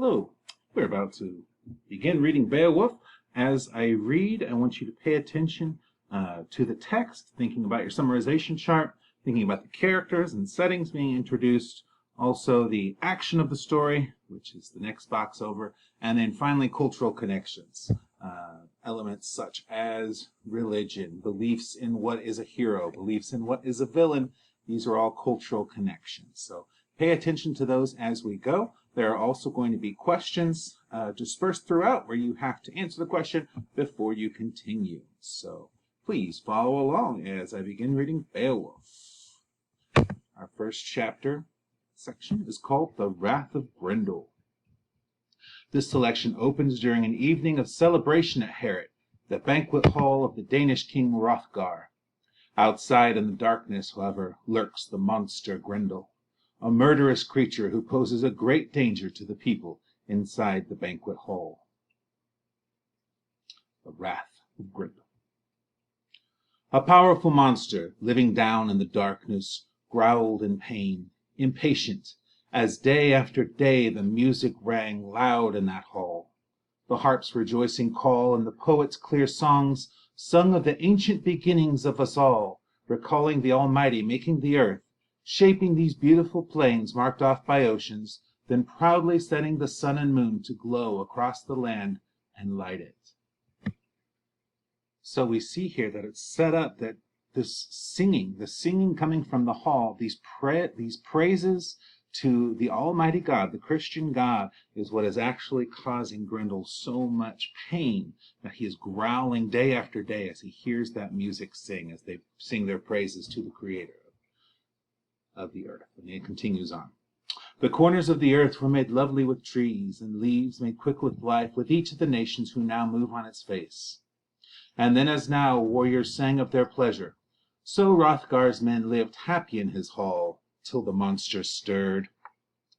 Hello, we're about to begin reading Beowulf. As I read, I want you to pay attention to the text, thinking about your summarization chart, thinking about the characters and settings being introduced, also the action of the story, which is the next box over, and then finally cultural connections. Elements such as religion, beliefs in what is a hero, beliefs in what is a villain. These are all cultural connections. So pay attention to those as we go. There are also going to be questions dispersed throughout where you have to answer the question before you continue. So please follow along as I begin reading Beowulf. Our first chapter section is called The Wrath of Grendel. This selection opens during an evening of celebration at Herod, the banquet hall of the Danish king Hrothgar. Outside in the darkness, however, lurks the monster Grendel, a murderous creature who poses a great danger to the people inside the banquet hall. The Wrath of Grendel. A powerful monster, living down in the darkness, growled in pain, impatient, as day after day the music rang loud in that hall. The harp's rejoicing call and the poet's clear songs sung of the ancient beginnings of us all, recalling the Almighty making the earth, shaping these beautiful plains marked off by oceans, then proudly setting the sun and moon to glow across the land and light it. So we see here that it's set up that this singing, the singing coming from the hall, these praises to the Almighty God, the Christian God, is what is actually causing Grendel so much pain that he is growling day after day as he hears that music sing, as they sing their praises to the Creator of the earth. And it continues on. The corners of the earth were made lovely with trees, and leaves made quick with life, with each of the nations who now move on its face. And then as now warriors sang of their pleasure, so Hrothgar's men lived happy in his hall, till the monster stirred.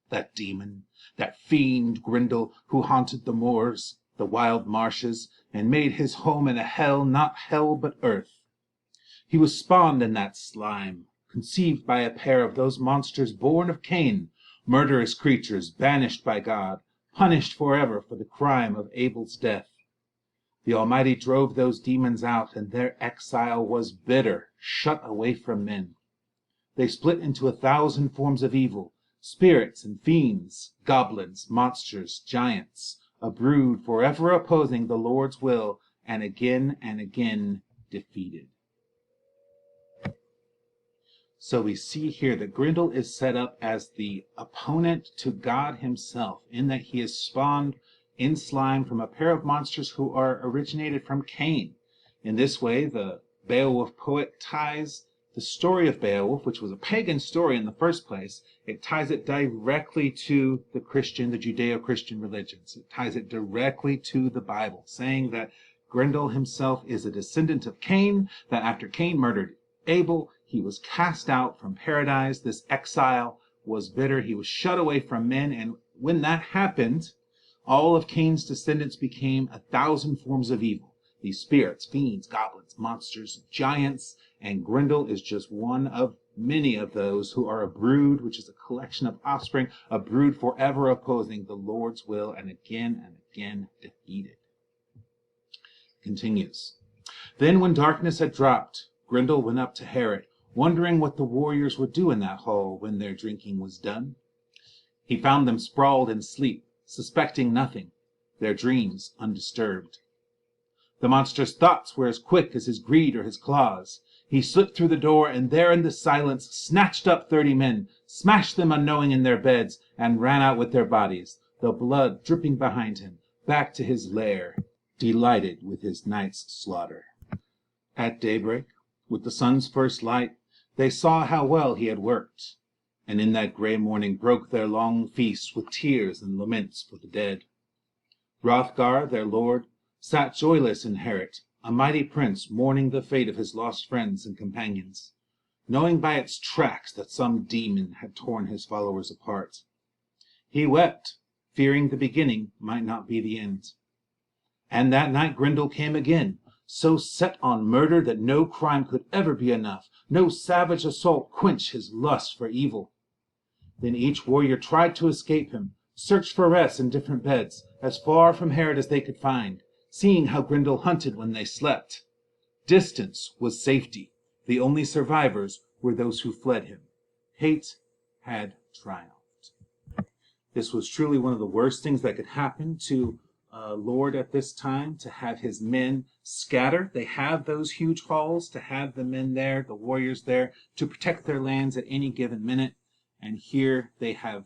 That demon, that fiend Grendel, who haunted the moors, the wild marshes, and made his home in a hell, not hell but earth. He was spawned in that slime, conceived by a pair of those monsters born of Cain, murderous creatures banished by God, punished forever for the crime of Abel's death. The Almighty drove those demons out, and their exile was bitter, shut away from men. They split into 1,000 forms of evil, spirits and fiends, goblins, monsters, giants, a brood forever opposing the Lord's will, and again defeated. So we see here that Grendel is set up as the opponent to God himself, in that he is spawned in slime from a pair of monsters who are originated from Cain. In this way, the Beowulf poet ties the story of Beowulf, which was a pagan story in the first place, it ties it directly to the Judeo-Christian religions. It ties it directly to the Bible, saying that Grendel himself is a descendant of Cain, that after Cain murdered Abel, he was cast out from paradise. This exile was bitter. He was shut away from men, and when that happened, all of Cain's descendants became 1,000 forms of evil. These spirits, fiends, goblins, monsters, giants, and Grendel is just one of many of those who are a brood, which is a collection of offspring, a brood forever opposing the Lord's will and again defeated. Continues. Then when darkness had dropped, Grendel went up to Herod, wondering what the warriors would do in that hall when their drinking was done. He found them sprawled in sleep, suspecting nothing, their dreams undisturbed. The monster's thoughts were as quick as his greed or his claws. He slipped through the door, and there in the silence snatched up 30 men, smashed them unknowing in their beds, and ran out with their bodies, the blood dripping behind him, back to his lair, delighted with his night's slaughter. At daybreak, with the sun's first light, they saw how well he had worked, and in that grey morning broke their long feast with tears and laments for the dead. Hrothgar, their lord, sat joyless in Herod, a mighty prince mourning the fate of his lost friends and companions, knowing by its tracks that some demon had torn his followers apart. He wept, fearing the beginning might not be the end. And that night Grendel came again, so set on murder that no crime could ever be enough, no savage assault quench his lust for evil. Then each warrior tried to escape him, searched for rest in different beds, as far from Herod as they could find, seeing how Grendel hunted when they slept. Distance was safety. The only survivors were those who fled him. Hate had triumphed. This was truly one of the worst things that could happen to Lord at this time, to have his men scatter. They have those huge halls, to have the men there, the warriors there, to protect their lands at any given minute. And here they have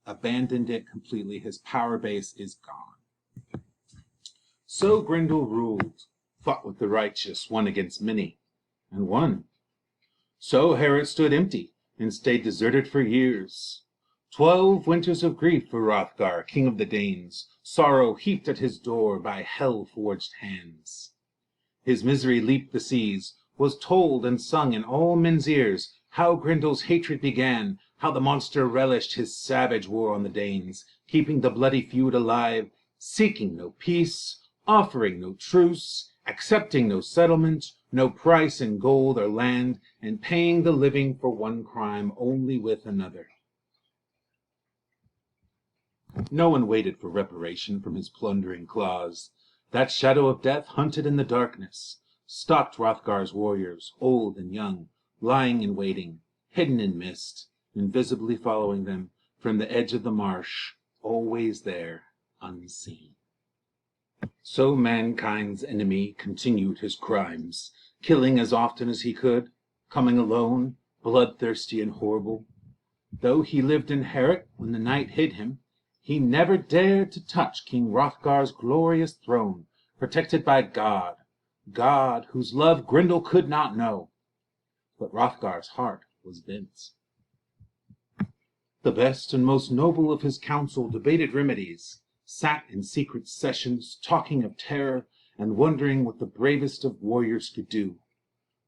abandoned it completely. His power base is gone. So Grendel ruled, fought with the righteous, one against many, and won. So Herod stood empty and stayed deserted for years. 12 winters of grief for Hrothgar, king of the Danes, sorrow heaped at his door by hell-forged hands. His misery leaped the seas, was told and sung in all men's ears, how Grendel's hatred began, how the monster relished his savage war on the Danes, keeping the bloody feud alive, seeking no peace, offering no truce, accepting no settlement, no price in gold or land, and paying the living for one crime only with another. No one waited for reparation from his plundering claws. That shadow of death hunted in the darkness, stalked Hrothgar's warriors, old and young, lying in waiting, hidden in mist, invisibly following them from the edge of the marsh, always there, unseen. So mankind's enemy continued his crimes, killing as often as he could, coming alone, bloodthirsty and horrible. Though he lived in Heorot when the night hid him, he never dared to touch King Hrothgar's glorious throne, protected by God, God whose love Grendel could not know. But Hrothgar's heart was bent. The best and most noble of his council debated remedies, sat in secret sessions, talking of terror and wondering what the bravest of warriors could do.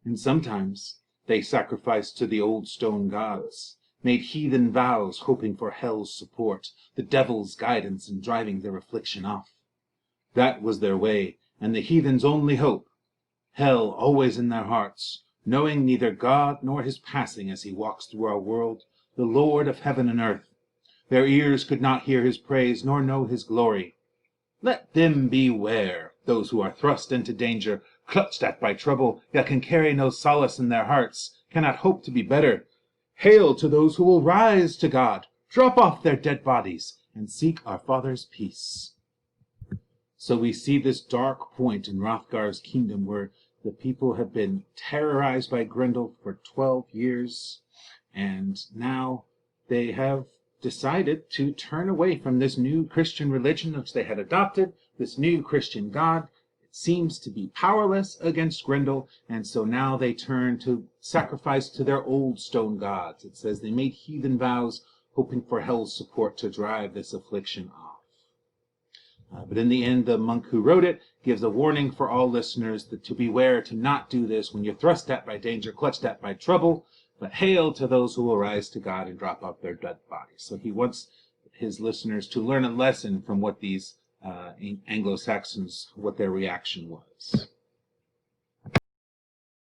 And sometimes they sacrificed to the old stone gods, made heathen vows hoping for hell's support, the devil's guidance in driving their affliction off. That was their way, and the heathen's only hope. Hell always in their hearts, knowing neither God nor his passing as he walks through our world, the Lord of heaven and earth. Their ears could not hear his praise nor know his glory. Let them beware, those who are thrust into danger, clutched at by trouble, yet can carry no solace in their hearts, cannot hope to be better. Hail to those who will rise to God, drop off their dead bodies, and seek our Father's peace. So we see this dark point in Hrothgar's kingdom where the people have been terrorized by Grendel for 12 years, and now they have decided to turn away from this new Christian religion which they had adopted, this new Christian God. It seems to be powerless against Grendel, and so now they turn to sacrifice to their old stone gods. It says they made heathen vows, hoping for hell's support to drive this affliction off. But in the end, the monk who wrote it gives a warning for all listeners that to beware to not do this when you're thrust at by danger, clutched at by trouble. But hail to those who will rise to God and drop off their dead bodies. So he wants his listeners to learn a lesson from what these Anglo-Saxons, what their reaction was.